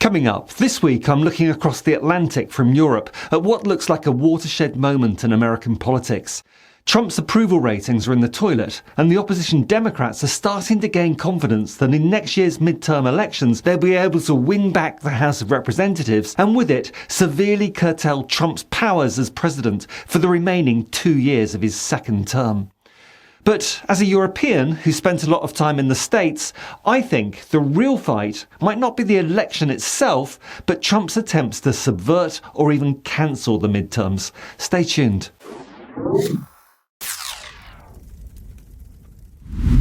Coming up, this week I'm looking across the Atlantic from Europe at what looks like a watershed moment in American politics. Trump's approval ratings are in the toilet, and the opposition Democrats are starting to gain confidence that in next year's midterm elections they'll be able to win back the House of Representatives and with it severely curtail Trump's powers as president for the remaining 2 years of his second term. But as a European who spent a lot of time in the States, I think the real fight might not be the election itself, but Trump's attempts to subvert or even cancel the midterms. Stay tuned.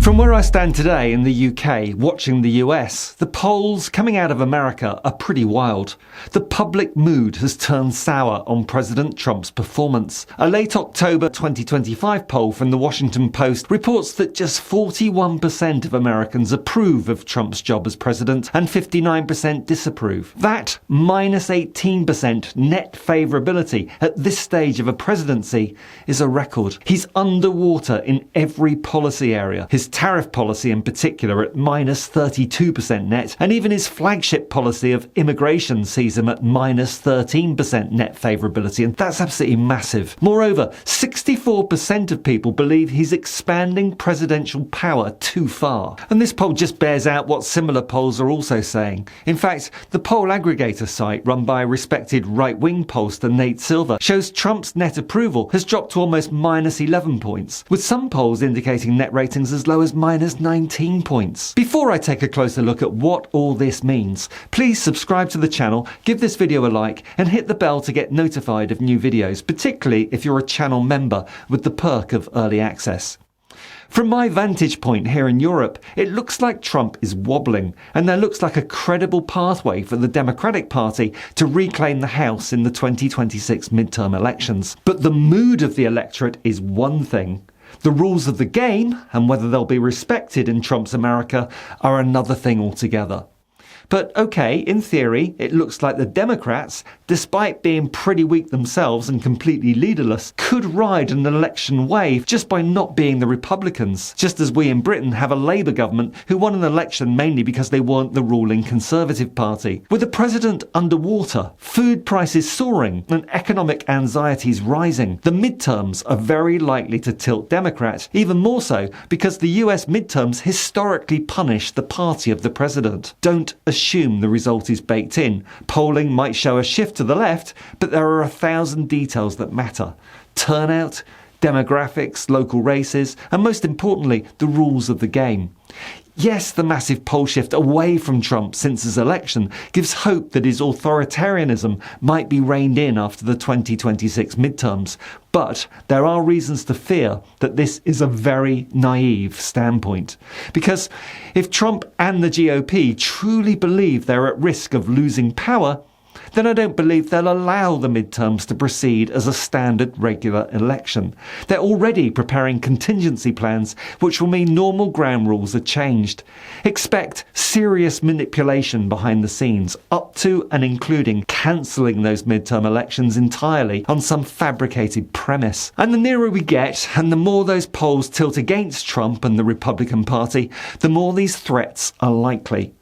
From where I stand today in the UK, watching the US, the polls coming out of America are pretty wild. The public mood has turned sour on President Trump's performance. A late October 2025 poll from the Washington Post reports that just 41% of Americans approve of Trump's job as president and 59% disapprove. That minus 18% net favourability at this stage of a presidency is a record. He's underwater in every policy area. His tariff policy in particular at minus 32% net, and even his flagship policy of immigration sees him at minus 13% net favourability, and that's absolutely massive. Moreover, 64% of people believe he's expanding presidential power too far. And this poll just bears out what similar polls are also saying. In fact, the poll aggregator site run by respected right-wing pollster Nate Silver shows Trump's net approval has dropped to almost minus 11 points, with some polls indicating net ratings as low as minus 19 points. Before I take a closer look at what all this means, please subscribe to the channel, give this video a like, and hit the bell to get notified of new videos, particularly if you're a channel member with the perk of early access. From my vantage point here in Europe, it looks like Trump is wobbling, and there looks like a credible pathway for the Democratic Party to reclaim the House in the 2026 midterm elections. But the mood of the electorate is one thing. The rules of the game, and whether they'll be respected in Trump's America, are another thing altogether. But okay, in theory, it looks like the Democrats, despite being pretty weak themselves and completely leaderless, could ride an election wave just by not being the Republicans, just as we in Britain have a Labour government who won an election mainly because they weren't the ruling Conservative Party. With the president underwater, food prices soaring, and economic anxieties rising, the midterms are very likely to tilt Democrat, even more so because the US midterms historically punish the party of the president. Don't assume the result is baked in. Polling might show a shift to the left, but there are 1,000 details that matter. Turnout, demographics, local races, and most importantly, the rules of the game. Yes, the massive poll shift away from Trump since his election gives hope that his authoritarianism might be reined in after the 2026 midterms, but there are reasons to fear that this is a very naive standpoint. Because if Trump and the GOP truly believe they're at risk of losing power, then I don't believe they'll allow the midterms to proceed as a standard regular election. They're already preparing contingency plans which will mean normal ground rules are changed. Expect serious manipulation behind the scenes, up to and including cancelling those midterm elections entirely on some fabricated premise. And the nearer we get, and the more those polls tilt against Trump and the Republican Party, the more these threats are likely.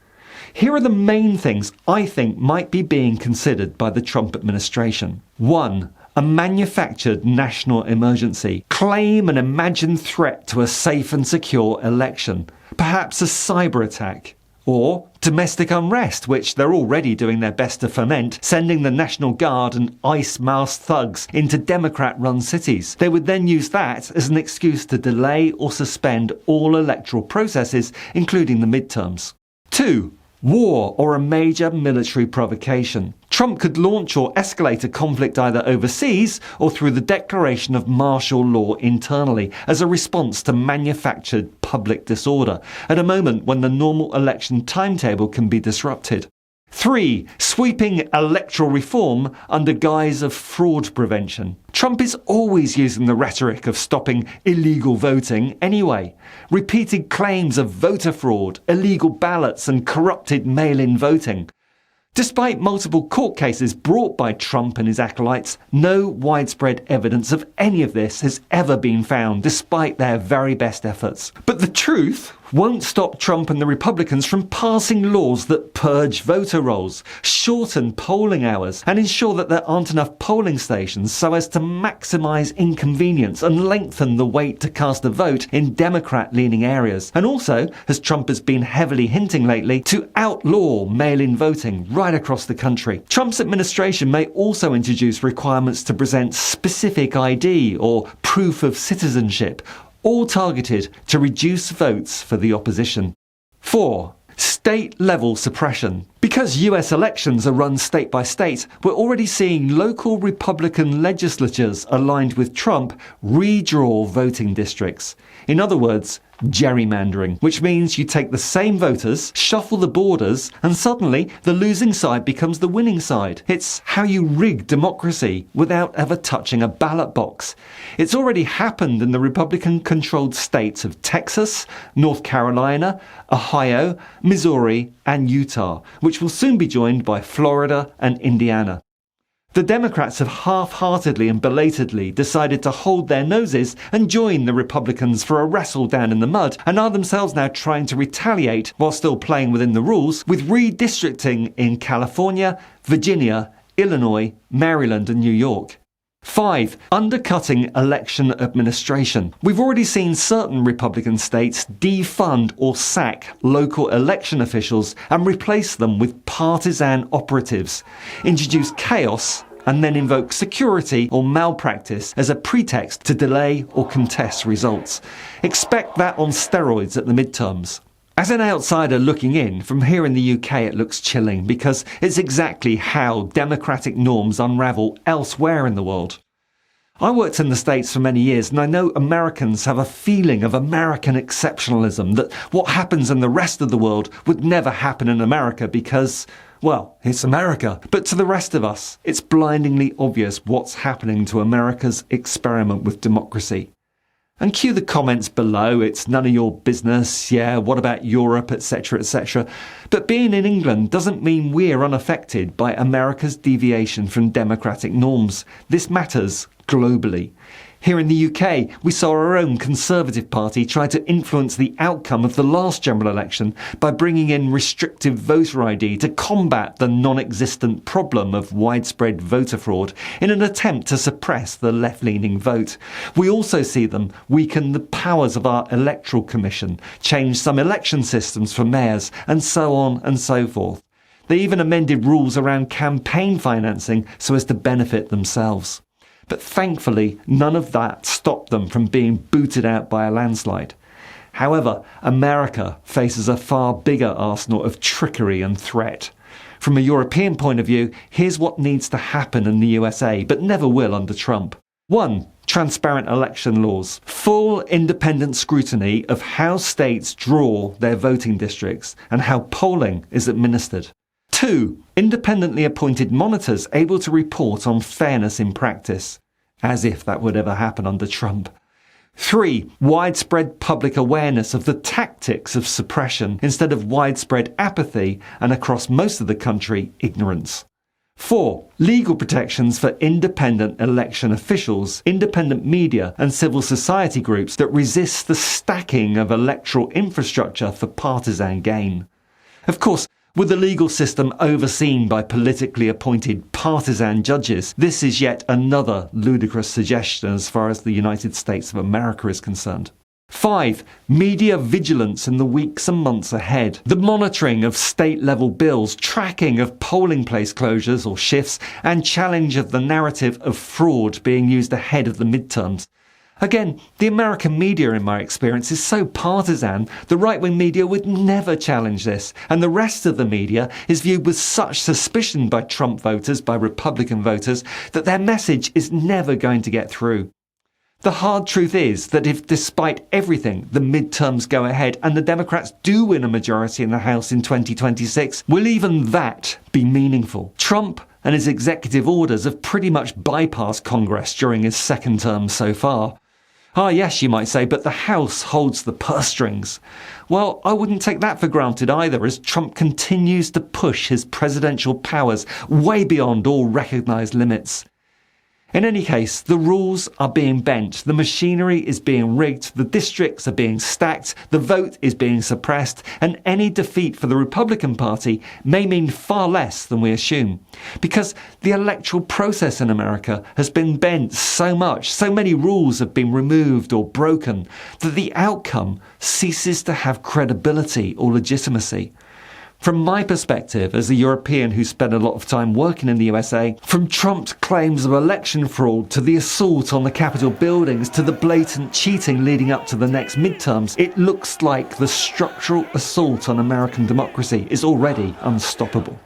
Here are the main things I think might be being considered by the Trump administration. 1. A manufactured national emergency. Claim an imagined threat to a safe and secure election. Perhaps a cyber attack. Or domestic unrest, which they're already doing their best to foment, sending the National Guard and ice-masked thugs into Democrat-run cities. They would then use that as an excuse to delay or suspend all electoral processes, including the midterms. 2. War or a major military provocation. Trump could launch or escalate a conflict either overseas or through the declaration of martial law internally as a response to manufactured public disorder at a moment when the normal election timetable can be disrupted. 3. Sweeping electoral reform under guise of fraud prevention. Trump is always using the rhetoric of stopping illegal voting anyway. Repeated claims of voter fraud, illegal ballots and corrupted mail-in voting. Despite multiple court cases brought by Trump and his acolytes, no widespread evidence of any of this has ever been found, despite their very best efforts. But the truth, won't stop Trump and the Republicans from passing laws that purge voter rolls, shorten polling hours, and ensure that there aren't enough polling stations so as to maximise inconvenience and lengthen the wait to cast a vote in Democrat-leaning areas. And also, as Trump has been heavily hinting lately, to outlaw mail-in voting right across the country. Trump's administration may also introduce requirements to present specific ID or proof of citizenship, all targeted to reduce votes for the opposition. 4. State-level suppression. Because US elections are run state by state, we're already seeing local Republican legislatures aligned with Trump redraw voting districts. In other words, gerrymandering, which means you take the same voters, shuffle the borders, and suddenly the losing side becomes the winning side. It's how you rig democracy without ever touching a ballot box. It's already happened in the Republican-controlled states of Texas, North Carolina, Ohio, Missouri, and Utah, which will soon be joined by Florida and Indiana. The Democrats have half-heartedly and belatedly decided to hold their noses and join the Republicans for a wrestle down in the mud, and are themselves now trying to retaliate, while still playing within the rules, with redistricting in California, Virginia, Illinois, Maryland and New York. 5. Undercutting election administration. We've already seen certain Republican states defund or sack local election officials and replace them with partisan operatives, introduce chaos, and then invoke security or malpractice as a pretext to delay or contest results. Expect that on steroids at the midterms. As an outsider looking in, from here in the UK it looks chilling, because it's exactly how democratic norms unravel elsewhere in the world. I worked in the States for many years, and I know Americans have a feeling of American exceptionalism, that what happens in the rest of the world would never happen in America because, well, it's America. But to the rest of us, it's blindingly obvious what's happening to America's experiment with democracy. And cue the comments below, it's none of your business, yeah, what about Europe, etc, etc. But being in England doesn't mean we're unaffected by America's deviation from democratic norms. This matters globally. Here in the UK, we saw our own Conservative Party try to influence the outcome of the last general election by bringing in restrictive voter ID to combat the non-existent problem of widespread voter fraud in an attempt to suppress the left-leaning vote. We also see them weaken the powers of our Electoral Commission, change some election systems for mayors, and so on and so forth. They even amended rules around campaign financing so as to benefit themselves. But thankfully, none of that stopped them from being booted out by a landslide. However, America faces a far bigger arsenal of trickery and threat. From a European point of view, here's what needs to happen in the USA, but never will under Trump. 1. Transparent election laws. Full independent scrutiny of how states draw their voting districts and how polling is administered. 2. Independently appointed monitors able to report on fairness in practice, as if that would ever happen under Trump. 3. Widespread public awareness of the tactics of suppression instead of widespread apathy and, across most of the country, ignorance. 4. Legal protections for independent election officials, independent media and civil society groups that resist the stacking of electoral infrastructure for partisan gain. Of course, with the legal system overseen by politically appointed partisan judges, this is yet another ludicrous suggestion as far as the United States of America is concerned. 5. Media vigilance in the weeks and months ahead. The monitoring of state-level bills, tracking of polling place closures or shifts, and challenge of the narrative of fraud being used ahead of the midterms. Again, the American media, in my experience, is so partisan, the right-wing media would never challenge this, and the rest of the media is viewed with such suspicion by Trump voters, by Republican voters, that their message is never going to get through. The hard truth is that if, despite everything, the midterms go ahead and the Democrats do win a majority in the House in 2026, will even that be meaningful? Trump and his executive orders have pretty much bypassed Congress during his second term so far. Ah, yes, you might say, but the House holds the purse strings. Well, I wouldn't take that for granted either, as Trump continues to push his presidential powers way beyond all recognised limits. In any case, the rules are being bent, the machinery is being rigged, the districts are being stacked, the vote is being suppressed, and any defeat for the Republican Party may mean far less than we assume. Because the electoral process in America has been bent so much, so many rules have been removed or broken, that the outcome ceases to have credibility or legitimacy. From my perspective, as a European who spent a lot of time working in the USA, from Trump's claims of election fraud to the assault on the Capitol buildings to the blatant cheating leading up to the next midterms, it looks like the structural assault on American democracy is already unstoppable.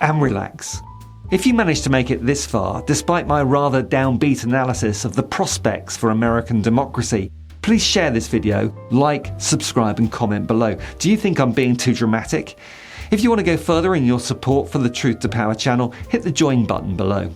And relax. If you managed to make it this far, despite my rather downbeat analysis of the prospects for American democracy, please share this video, like, subscribe and comment below. Do you think I'm being too dramatic? If you want to go further in your support for the Truth to Power channel, hit the join button below.